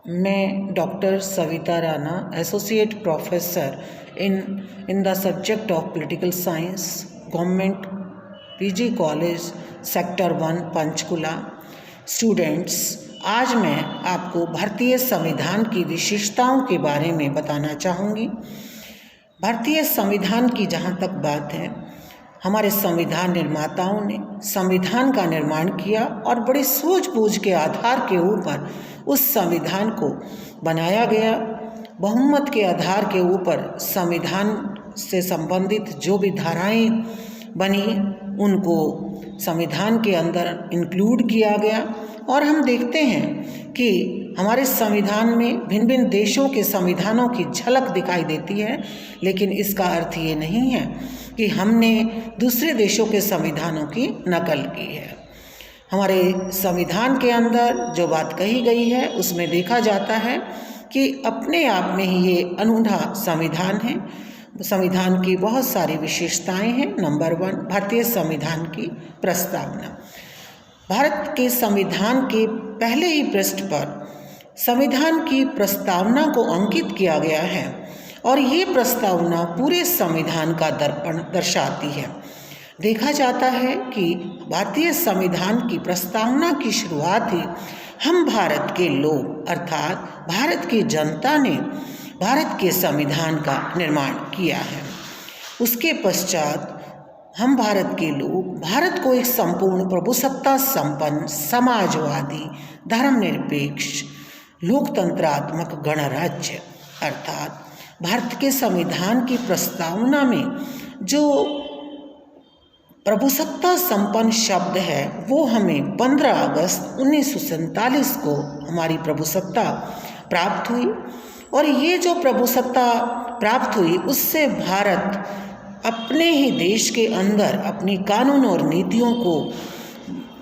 मैं doctor Savita Rana, associate professor in the subject of political science, government PG college sector 1 Panchkula. Students, आज मैं आपको भारतीय संविधान की विशेषताओं के बारे में बताना चाहूँगी। भारतीय संविधान की जहाँ तक बात है, हमारे संविधान निर्माताओं ने संविधान का निर्माण किया और बड़ी सूझबूझ के आधार के ऊपर उस संविधान को बनाया गया। बहुमत के आधार के ऊपर संविधान से संबंधित जो भी धाराएं बनी उनको संविधान के अंदर इंक्लूड किया गया। और हम देखते हैं कि हमारे संविधान में भिन्न भिन्न देशों के संविधानों की झलक दिखाई देती है, लेकिन इसका अर्थ ये नहीं है कि हमने दूसरे देशों के संविधानों की नकल की है। हमारे संविधान के अंदर जो बात कही गई है उसमें देखा जाता है कि अपने आप में ही ये अनूठा संविधान है। संविधान की बहुत सारी विशेषताएं हैं। नंबर 1, भारतीय संविधान की प्रस्तावना। भारत के संविधान के पहले ही पृष्ठ पर संविधान की प्रस्तावना को अंकित किया गया है और ये प्रस्तावना पूरे संविधान का दर्पण दर्शाती है। देखा जाता है कि भारतीय संविधान की प्रस्तावना की शुरुआत ही हम भारत के लोग अर्थात भारत की जनता ने भारत के संविधान का निर्माण किया है। उसके पश्चात हम भारत के लोग भारत को एक संपूर्ण प्रभुसत्ता संपन्न समाजवादी धर्मनिरपेक्ष लोकतंत्रात्मक गणराज्य अर्थात भारत के संविधान की प्रस्तावना में जो प्रभुसत्ता संपन्न शब्द है वो हमें 15 अगस्त 1947 को हमारी प्रभुसत्ता प्राप्त हुई। और ये जो प्रभुसत्ता प्राप्त हुई उससे भारत अपने ही देश के अंदर अपनी कानून और नीतियों को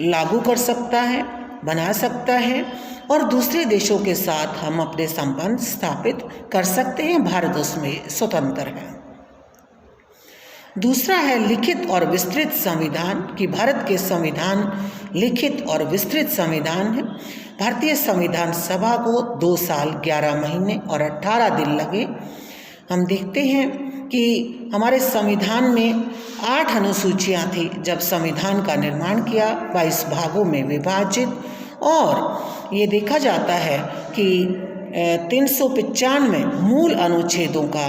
लागू कर सकता है, बना सकता है और दूसरे देशों के साथ हम अपने संबंध स्थापित कर सकते हैं। भारत उसमें स्वतंत्र है। दूसरा है लिखित और विस्तृत संविधान कि भारत के संविधान लिखित और विस्तृत संविधान है। भारतीय संविधान सभा को 2 साल 11 महीने और 18 दिन लगे। हम देखते हैं कि हमारे संविधान में 8 अनुसूचियां थी जब संविधान का निर्माण किया, 22 भागों में विभाजित। और ये देखा जाता है कि 395 मूल अनुच्छेदों का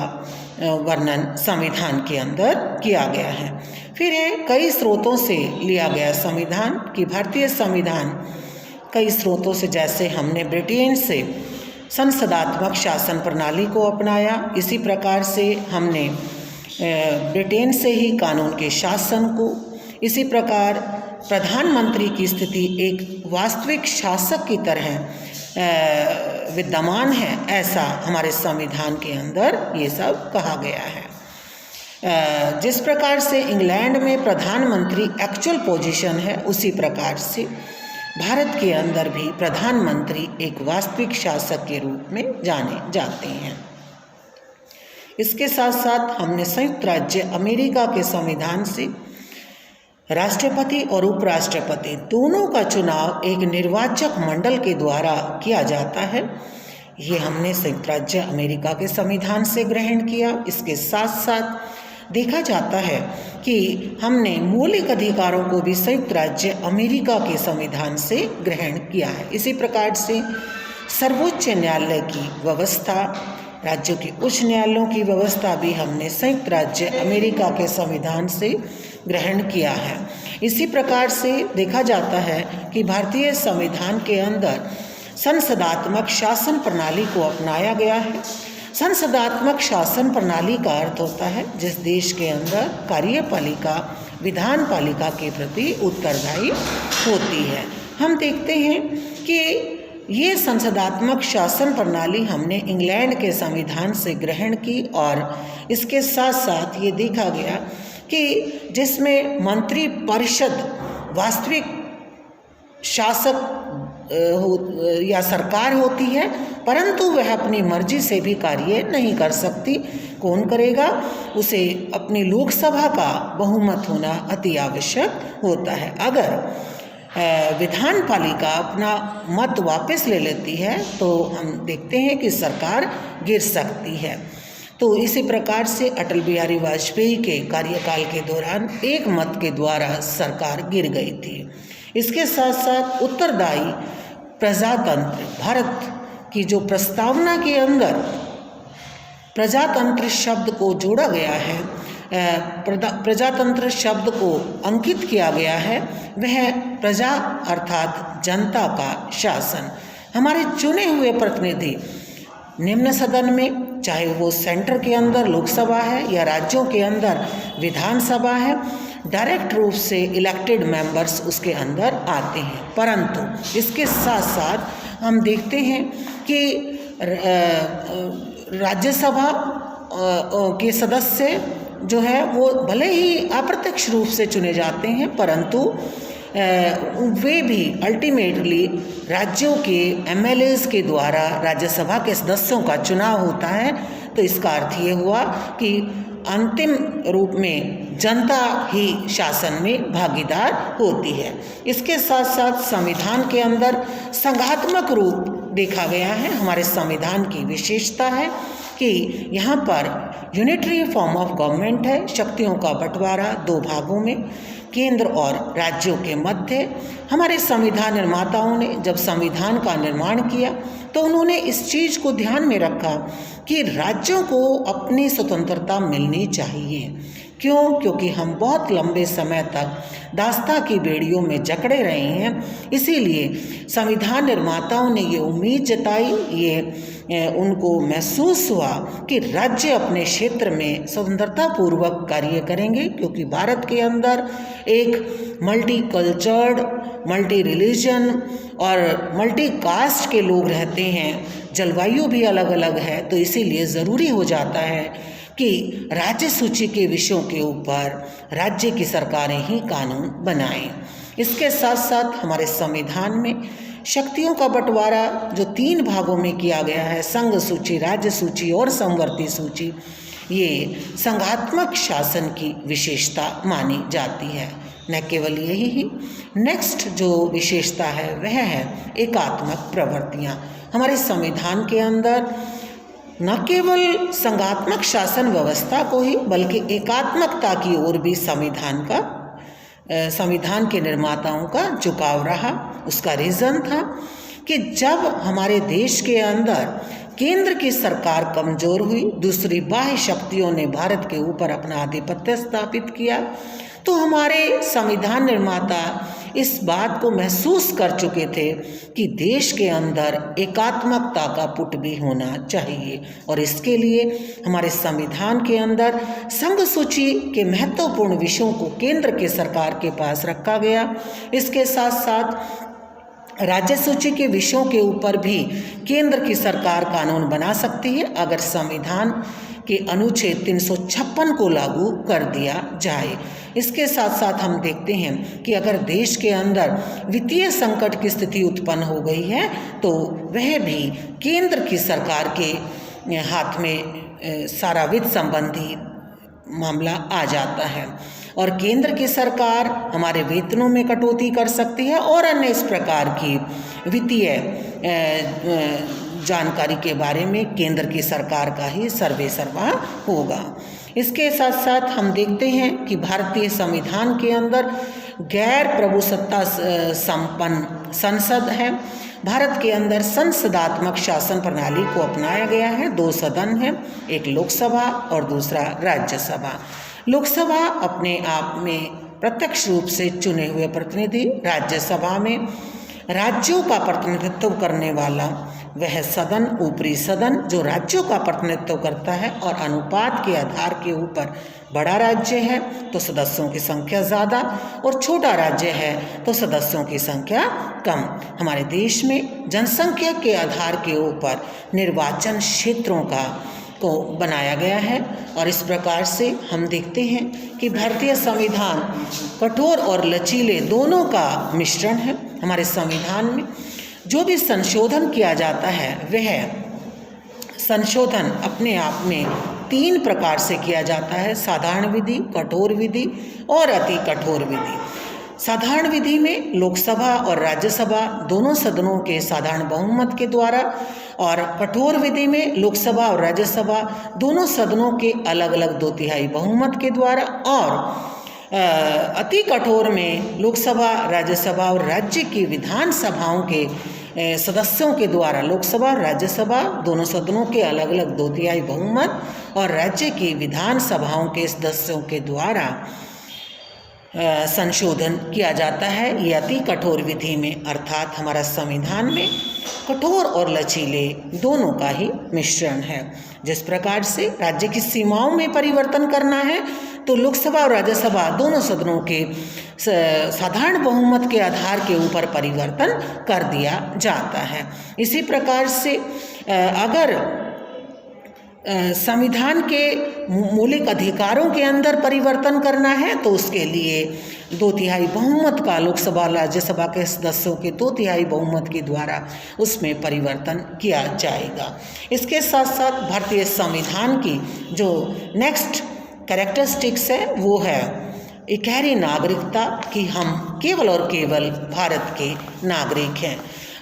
वर्णन संविधान के अंदर किया गया है। फिर है कई स्रोतों से लिया गया संविधान कि भारतीय संविधान कई स्रोतों से, जैसे हमने ब्रिटेन से संसदात्मक शासन प्रणाली को अपनाया, इसी प्रकार से हमने ब्रिटेन से ही कानून के शासन को, इसी प्रकार प्रधानमंत्री की स्थिति एक वास्तविक शासक की तरह विद्यमान है, ऐसा हमारे संविधान के अंदर ये सब कहा गया है। जिस प्रकार से इंग्लैंड में प्रधानमंत्री एक्चुअल पोजीशन है, उसी प्रकार से भारत के अंदर भी प्रधानमंत्री एक वास्तविक शासक के रूप में जाने जाते हैं। इसके साथ साथ हमने संयुक्त राज्य अमेरिका के संविधान से राष्ट्रपति और उपराष्ट्रपति दोनों का चुनाव एक निर्वाचक मंडल के द्वारा किया जाता है। ये हमने संयुक्त राज्य अमेरिका के संविधान से ग्रहण किया। इसके साथ साथ देखा जाता है कि हमने मौलिक अधिकारों को भी संयुक्त राज्य अमेरिका के संविधान से ग्रहण किया है। इसी प्रकार से सर्वोच्च न्यायालय की व्यवस्था, राज्यों के उच्च न्यायालयों की व्यवस्था भी हमने संयुक्त राज्य अमेरिका के संविधान से ग्रहण किया है। इसी प्रकार से देखा जाता है कि भारतीय संविधान के अंदर संसदात्मक शासन प्रणाली को अपनाया गया है। संसदात्मक शासन प्रणाली का अर्थ होता है जिस देश के अंदर कार्यपालिका विधान पालिका के प्रति उत्तरदायी होती है। हम देखते हैं कि ये संसदात्मक शासन प्रणाली हमने इंग्लैंड के संविधान से ग्रहण की और इसके साथ साथ ये देखा गया कि जिसमें मंत्री परिषद वास्तविक शासक या सरकार होती है, परंतु वह अपनी मर्जी से भी कार्य नहीं कर सकती। कौन करेगा? उसे अपनी लोकसभा का बहुमत होना अति आवश्यक होता है। अगर विधान पालिका अपना मत वापस ले लेती है तो हम देखते हैं कि सरकार गिर सकती है। तो इसी प्रकार से अटल बिहारी वाजपेयी के कार्यकाल के दौरान एक मत के द्वारा सरकार गिर गई थी। इसके साथ साथ उत्तरदायी प्रजातंत्र, भारत की जो प्रस्तावना के अंदर प्रजातंत्र शब्द को जोड़ा गया है, प्रजातंत्र शब्द को अंकित किया गया है, वह प्रजा अर्थात जनता का शासन। हमारे चुने हुए प्रतिनिधि निम्न सदन में, चाहे वो सेंटर के अंदर लोकसभा है या राज्यों के अंदर विधानसभा है, डायरेक्ट रूप से इलेक्टेड मेंबर्स उसके अंदर आते हैं। परंतु इसके साथ साथ हम देखते हैं कि राज्यसभा के सदस्य जो है वो भले ही अप्रत्यक्ष रूप से चुने जाते हैं, परंतु वे भी अल्टीमेटली राज्यों के एमएलएज के द्वारा राज्यसभा के सदस्यों का चुनाव होता है। तो इसका अर्थ ये हुआ कि अंतिम रूप में जनता ही शासन में भागीदार होती है। इसके साथ साथ संविधान के अंदर संघात्मक रूप देखा गया है। हमारे संविधान की विशेषता है कि यहाँ पर यूनिटरी फॉर्म ऑफ गवर्नमेंट है, शक्तियों का बंटवारा दो भागों में, केंद्र और राज्यों के मध्य। हमारे संविधान निर्माताओं ने जब संविधान का निर्माण किया तो उन्होंने इस चीज़ को ध्यान में रखा कि राज्यों को अपनी स्वतंत्रता मिलनी चाहिए। क्यों? क्योंकि हम बहुत लंबे समय तक दास्ता की बेड़ियों में जकड़े रहे हैं। इसीलिए संविधान निर्माताओं ने ये उम्मीद जताई, ये उनको महसूस हुआ कि राज्य अपने क्षेत्र में स्वतंत्रता पूर्वक कार्य करेंगे, क्योंकि भारत के अंदर एक मल्टी कल्चर्ड, मल्टी रिलीजन और मल्टी कास्ट के लोग रहते हैं, जलवायु भी अलग अलग है। तो इसीलिए ज़रूरी हो जाता है कि राज्य सूची के विषयों के ऊपर राज्य की सरकारें ही कानून बनाएं। इसके साथ साथ हमारे संविधान में शक्तियों का बंटवारा जो 3 भागों में किया गया है, संघ सूची, राज्य सूची और समवर्ती सूची, ये संघात्मक शासन की विशेषता मानी जाती है। न केवल यही ही, नेक्स्ट जो विशेषता है वह है एकात्मक प्रवृत्तियाँ। हमारे संविधान के अंदर न केवल संघात्मक शासन व्यवस्था को ही बल्कि एकात्मकता की ओर भी संविधान के निर्माताओं का झुकाव रहा। उसका रीज़न था कि जब हमारे देश के अंदर केंद्र की सरकार कमज़ोर हुई, दूसरी बाह्य शक्तियों ने भारत के ऊपर अपना आधिपत्य स्थापित किया, तो हमारे संविधान निर्माता इस बात को महसूस कर चुके थे कि देश के अंदर एकात्मकता का पुट भी होना चाहिए। और इसके लिए हमारे संविधान के अंदर संघ सूची के महत्वपूर्ण विषयों को केंद्र के सरकार के पास रखा गया। इसके साथ साथ राज्य सूची के विषयों के ऊपर भी केंद्र की सरकार कानून बना सकती है अगर संविधान के अनुच्छेद 356 को लागू कर दिया जाए। इसके साथ साथ हम देखते हैं कि अगर देश के अंदर वित्तीय संकट की स्थिति उत्पन्न हो गई है तो वह भी केंद्र की सरकार के हाथ में सारा वित्त संबंधी मामला आ जाता है और केंद्र की सरकार हमारे वेतनों में कटौती कर सकती है और अन्य इस प्रकार की वित्तीय जानकारी के बारे में केंद्र की सरकार का ही सर्वेसर्वा होगा। इसके साथ साथ हम देखते हैं कि भारतीय संविधान के अंदर गैर प्रभुसत्ता संपन्न संसद है। भारत के अंदर संसदात्मक शासन प्रणाली को अपनाया गया है। 2 सदन हैं, एक लोकसभा और दूसरा राज्यसभा। लोकसभा अपने आप में प्रत्यक्ष रूप से चुने हुए प्रतिनिधि, राज्यसभा में राज्यों का प्रतिनिधित्व करने वाला वह सदन, ऊपरी सदन जो राज्यों का प्रतिनिधित्व करता है और अनुपात के आधार के ऊपर बड़ा राज्य है तो सदस्यों की संख्या ज़्यादा और छोटा राज्य है तो सदस्यों की संख्या कम। हमारे देश में जनसंख्या के आधार के ऊपर निर्वाचन क्षेत्रों को बनाया गया है और इस प्रकार से हम देखते हैं कि भारतीय संविधान कठोर और लचीले दोनों का मिश्रण है। हमारे संविधान में जो भी संशोधन किया जाता है वह संशोधन अपने आप में 3 प्रकार से किया जाता है: साधारण विधि, कठोर विधि और अति कठोर विधि। साधारण विधि में लोकसभा और राज्यसभा दोनों सदनों के साधारण बहुमत के द्वारा, और कठोर विधि में लोकसभा और राज्यसभा दोनों सदनों के अलग अलग 2/3 बहुमत के द्वारा, और अति कठोर में लोकसभा, राज्यसभा और राज्य की विधानसभाओं के सदस्यों के द्वारा, लोकसभा और राज्यसभा दोनों सदनों के अलग अलग 2/3 बहुमत और राज्य की विधानसभाओं के सदस्यों के द्वारा संशोधन किया जाता है। ये अति कठोर विधि में, अर्थात हमारा संविधान में कठोर और लचीले दोनों का ही मिश्रण है। जिस प्रकार से राज्य की सीमाओं में परिवर्तन करना है तो लोकसभा और राज्यसभा दोनों सदनों के साधारण बहुमत के आधार के ऊपर परिवर्तन कर दिया जाता है। इसी प्रकार से अगर संविधान के मौलिक अधिकारों के अंदर परिवर्तन करना है तो उसके लिए 2/3 बहुमत का लोकसभा राज्यसभा के सदस्यों के 2/3 बहुमत के द्वारा उसमें परिवर्तन किया जाएगा। इसके साथ साथ भारतीय संविधान की जो नेक्स्ट कैरेक्टरिस्टिक्स है वो है इकहरी नागरिकता, कि हम केवल और केवल भारत के नागरिक हैं।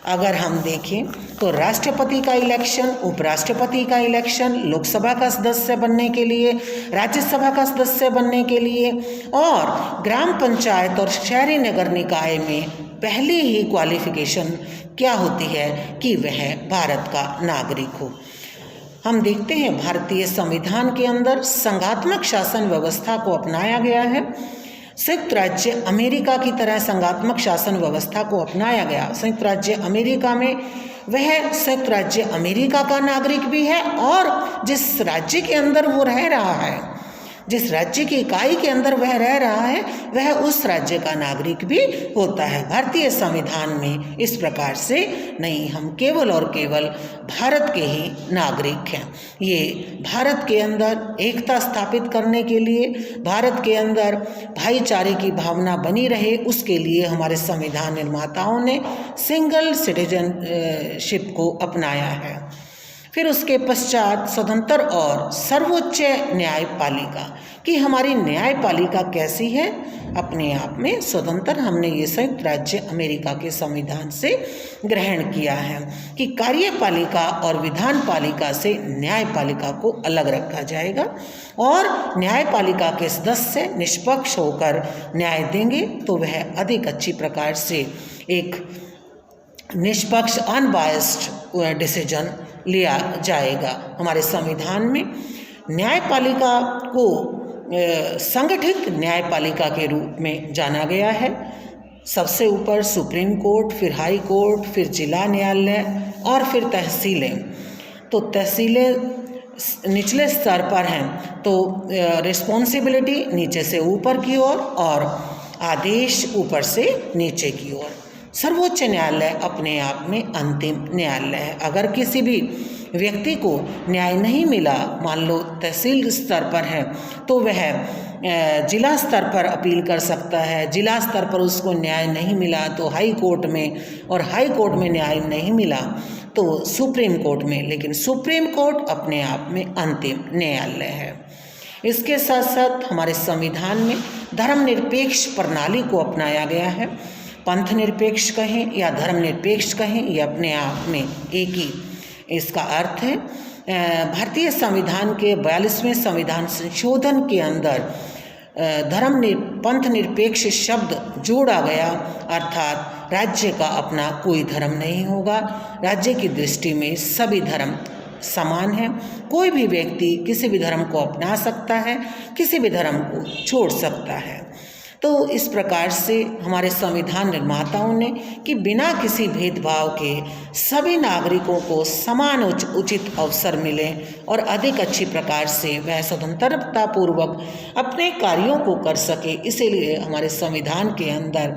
अगर हम देखें तो राष्ट्रपति का इलेक्शन, उपराष्ट्रपति का इलेक्शन, लोकसभा का सदस्य बनने के लिए, राज्यसभा का सदस्य बनने के लिए, और ग्राम पंचायत और शहरी नगर निकाय में पहली ही क्वालिफिकेशन क्या होती है कि वह भारत का नागरिक हो। हम देखते हैं भारतीय संविधान के अंदर संघात्मक शासन व्यवस्था को अपनाया गया है। संयुक्त राज्य अमेरिका की तरह संघात्मक शासन व्यवस्था को अपनाया गया। संयुक्त राज्य अमेरिका में वह संयुक्त राज्य अमेरिका का नागरिक भी है, और जिस राज्य के अंदर वो रह रहा है, जिस राज्य की इकाई के अंदर वह रह रहा है, वह उस राज्य का नागरिक भी होता है। भारतीय संविधान में इस प्रकार से नहीं, हम केवल और केवल भारत के ही नागरिक हैं। ये भारत के अंदर एकता स्थापित करने के लिए, भारत के अंदर भाईचारे की भावना बनी रहे, उसके लिए हमारे संविधान निर्माताओं ने सिंगल सिटीजनशिप को अपनाया है। फिर उसके पश्चात स्वतंत्र और सर्वोच्च न्यायपालिका, कि हमारी न्यायपालिका कैसी है, अपने आप में स्वतंत्र हमने ये संयुक्त राज्य अमेरिका के संविधान से ग्रहण किया है कि कार्यपालिका और विधान पालिका से न्यायपालिका को अलग रखा जाएगा, और न्यायपालिका के सदस्य निष्पक्ष होकर न्याय देंगे तो वह अधिक अच्छी प्रकार से एक निष्पक्ष अनबायस्ड डिसीजन लिया जाएगा। हमारे संविधान में न्यायपालिका को संगठित न्यायपालिका के रूप में जाना गया है। सबसे ऊपर सुप्रीम कोर्ट, फिर हाई कोर्ट, फिर जिला न्यायालय और फिर तहसीलें। तो तहसीलें निचले स्तर पर हैं, तो रिस्पॉन्सिबिलिटी नीचे से ऊपर की ओर और आदेश ऊपर से नीचे की ओर। सर्वोच्च न्यायालय अपने आप में अंतिम न्यायालय है। अगर किसी भी व्यक्ति को न्याय नहीं मिला, मान लो तहसील स्तर पर है, तो वह जिला स्तर पर अपील कर सकता है। जिला स्तर पर उसको न्याय नहीं मिला तो हाई कोर्ट में, और हाई कोर्ट में न्याय नहीं मिला तो सुप्रीम कोर्ट में। लेकिन सुप्रीम कोर्ट अपने आप में अंतिम न्यायालय है। इसके साथ साथ हमारे संविधान में धर्मनिरपेक्ष प्रणाली को अपनाया गया है। पंथ निरपेक्ष कहें या धर्मनिरपेक्ष कहें, ये अपने आप में एक ही इसका अर्थ है। भारतीय संविधान के 42वें संविधान संशोधन के अंदर पंथ निरपेक्ष शब्द जोड़ा गया, अर्थात राज्य का अपना कोई धर्म नहीं होगा। राज्य की दृष्टि में सभी धर्म समान है। कोई भी व्यक्ति किसी भी धर्म को अपना सकता है, किसी भी धर्म को छोड़ सकता है। तो इस प्रकार से हमारे संविधान निर्माताओं ने कि बिना किसी भेदभाव के सभी नागरिकों को समान उचित अवसर मिले और अधिक अच्छी प्रकार से वह स्वतंत्रता पूर्वक अपने कार्यों को कर सके, इसीलिए हमारे संविधान के अंदर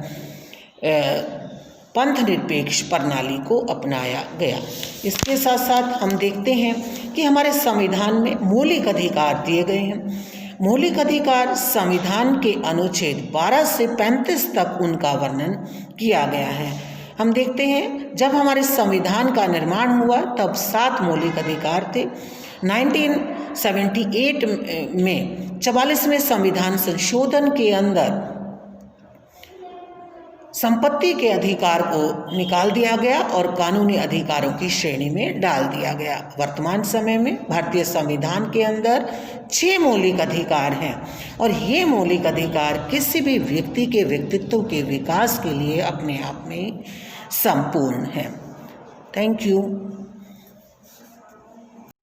पंथ निरपेक्ष प्रणाली को अपनाया गया। इसके साथ साथ हम देखते हैं कि हमारे संविधान में मौलिक अधिकार दिए गए हैं। मौलिक अधिकार संविधान के अनुच्छेद 12 से 35 तक उनका वर्णन किया गया है। हम देखते हैं जब हमारे संविधान का निर्माण हुआ तब 7 मौलिक अधिकार थे। 1978 में 44वें संविधान संशोधन के अंदर संपत्ति के अधिकार को निकाल दिया गया और कानूनी अधिकारों की श्रेणी में डाल दिया गया। वर्तमान समय में भारतीय संविधान के अंदर 6 मौलिक अधिकार हैं और ये मौलिक अधिकार किसी भी व्यक्ति के व्यक्तित्व के विकास के लिए अपने आप में संपूर्ण हैं। Thank you.